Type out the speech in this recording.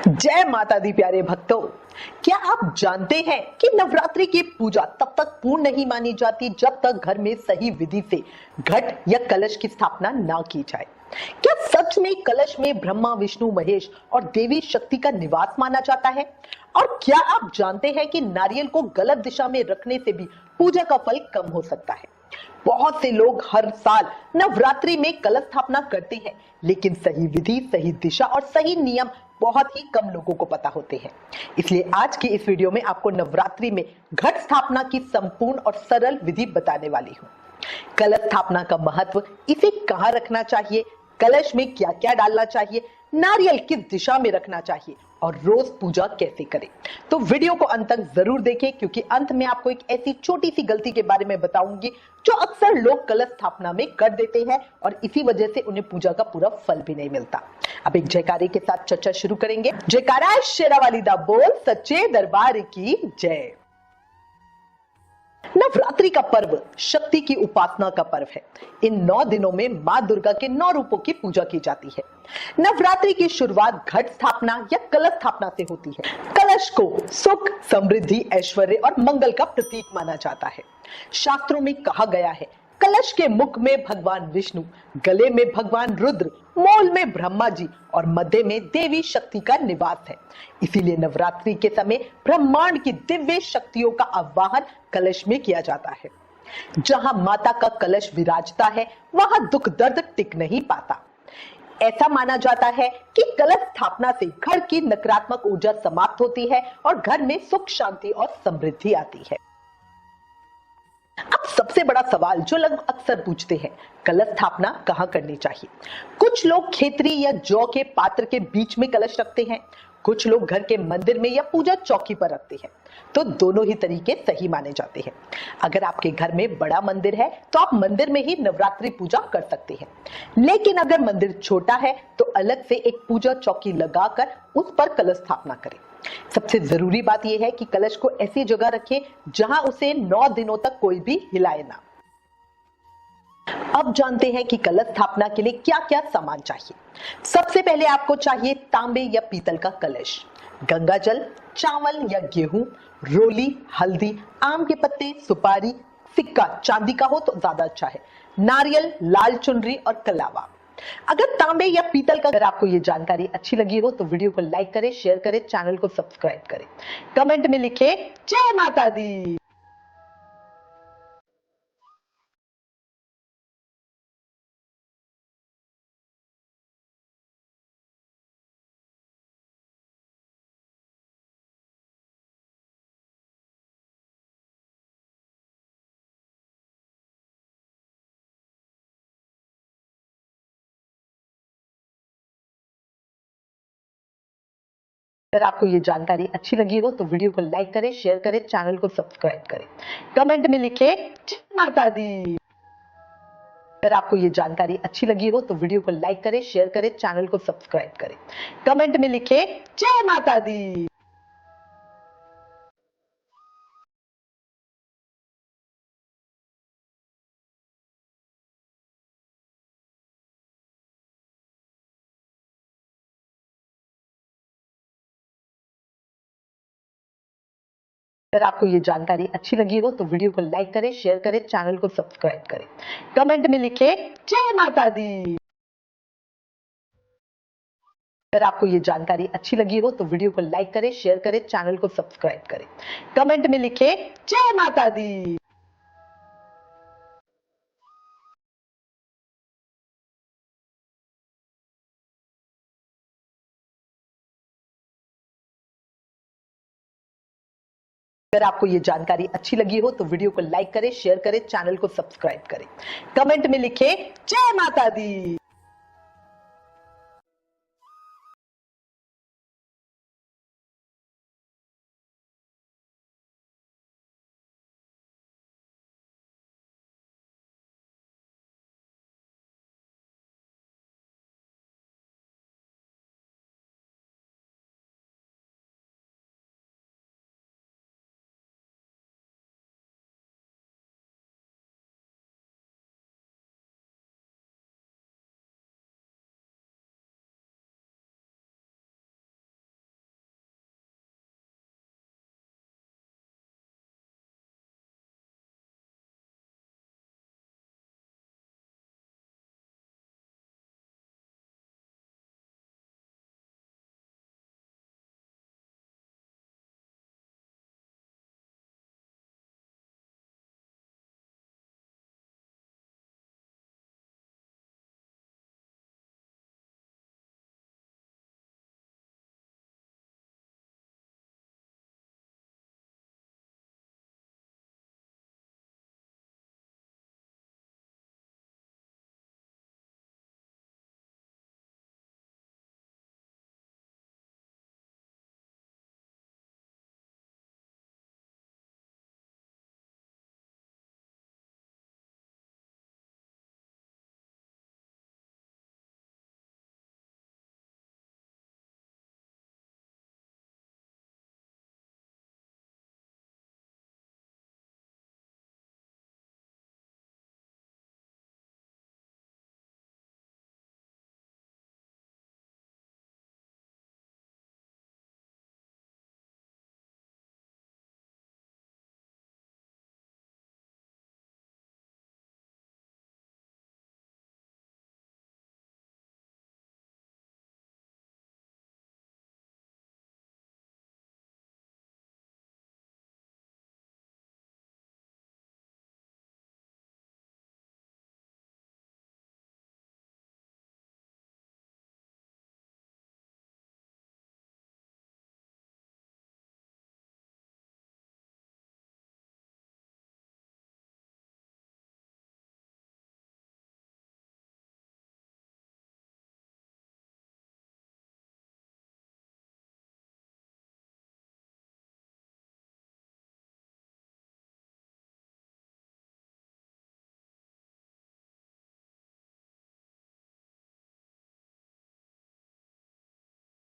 जय माता दी प्यारे भक्तों। क्या आप जानते हैं कि नवरात्रि की पूजा तब तक पूर्ण नहीं मानी जाती जब तक घर में सही विधि से घट या कलश की स्थापना ना की जाए। क्या सच में कलश में ब्रह्मा विष्णु महेश और देवी शक्ति का निवास माना जाता है? और क्या आप जानते हैं कि नारियल को गलत दिशा में रखने से भी पूजा का फल कम हो सकता है? बहुत से लोग हर साल नवरात्रि में कलश स्थापना करते हैं, लेकिन सही विधि, सही दिशा और सही नियम बहुत ही कम लोगों को पता होते हैं। इसलिए आज की इस वीडियो में आपको नवरात्रि में घट स्थापना की संपूर्ण और सरल विधि बताने वाली हूँ। कलश स्थापना का महत्व, इसे कहाँ रखना चाहिए, कलश में क्या क्या डालना चाहिए, नारियल किस दिशा में रखना चाहिए और रोज पूजा कैसे करें। तो वीडियो को अंत तक जरूर देखें, क्योंकि अंत में आपको एक ऐसी छोटी सी गलती के बारे में बताऊंगी जो अक्सर लोग कलश स्थापना में कर देते हैं और इसी वजह से उन्हें पूजा का पूरा फल भी नहीं मिलता। अब एक जयकारे के साथ चर्चा शुरू करेंगे। जयकारा शेरावाली दा बोल, सच्चे दरबार की जय। नवरात्रि का पर्व शक्ति की उपासना का पर्व है। इन 9 दिनों में मां दुर्गा के 9 रूपों की पूजा की जाती है। नवरात्रि की शुरुआत घट स्थापना या कलश स्थापना से होती है। कलश को सुख, समृद्धि, ऐश्वर्य और मंगल का प्रतीक माना जाता है। शास्त्रों में कहा गया है, कलश के मुख में भगवान विष्णु, गले में भगवान रुद्र, मोल में ब्रह्मा जी और मध्य में देवी शक्ति का निवास है। इसीलिए नवरात्रि के समय ब्रह्मांड की दिव्य शक्तियों का आवाहन कलश में किया जाता है। जहां माता का कलश विराजता है, वहां दुख दर्द टिक नहीं पाता। ऐसा माना जाता है कि कलश स्थापना से घर की नकारात्मक ऊर्जा समाप्त होती है और घर में सुख, शांति और समृद्धि आती है। अब सबसे बड़ा सवाल जो लोग अक्सर पूछते हैं, कलश स्थापना कहाँ करनी चाहिए? कुछ लोग खेतरी या जौ के पात्र के बीच में कलश रखते हैं, कुछ लोग घर के मंदिर में या पूजा चौकी पर रखते हैं। तो दोनों ही तरीके सही माने जाते हैं। अगर आपके घर में बड़ा मंदिर है तो आप मंदिर में ही नवरात्रि पूजा कर सकते हैं, लेकिन अगर मंदिर छोटा है तो अलग से एक पूजा चौकी लगाकर उस पर कलश स्थापना करें। सबसे जरूरी बात यह है कि कलश को ऐसी जगह रखें जहां उसे 9 दिनों तक कोई भी हिलाए ना। अब जानते हैं कि कलश स्थापना के लिए क्या क्या सामान चाहिए। सबसे पहले आपको चाहिए तांबे या पीतल का कलश, गंगा जल, चावल या गेहूं, रोली, हल्दी, आम के पत्ते, सुपारी, सिक्का चांदी का हो तो ज्यादा अच्छा है, नारियल, लाल चुनरी और कलावा। अगर तांबे या पीतल का, अगर आपको ये जानकारी अच्छी लगी हो तो वीडियो को लाइक करें, शेयर करें, चैनल को सब्सक्राइब करें, कमेंट में लिखें जय माता दी। अगर आपको ये जानकारी अच्छी लगी हो तो वीडियो को लाइक करें, शेयर करें, चैनल को सब्सक्राइब करें, कमेंट में लिखें जय माता दी। अगर आपको ये जानकारी अच्छी लगी हो तो वीडियो को लाइक करें, शेयर करें, चैनल को सब्सक्राइब करें, कमेंट में लिखें जय माता दी। अगर आपको ये जानकारी अच्छी लगी हो तो वीडियो को लाइक करें, शेयर करें, चैनल को सब्सक्राइब करें, कमेंट में लिखें जय माता दी। अगर आपको ये जानकारी अच्छी लगी हो तो वीडियो को लाइक करें, शेयर करें, चैनल को सब्सक्राइब करें, कमेंट में लिखें जय माता दी। अगर आपको ये जानकारी अच्छी लगी हो तो वीडियो को लाइक करें, शेयर करें, चैनल को सब्सक्राइब करें, कमेंट में लिखें जय माता दी।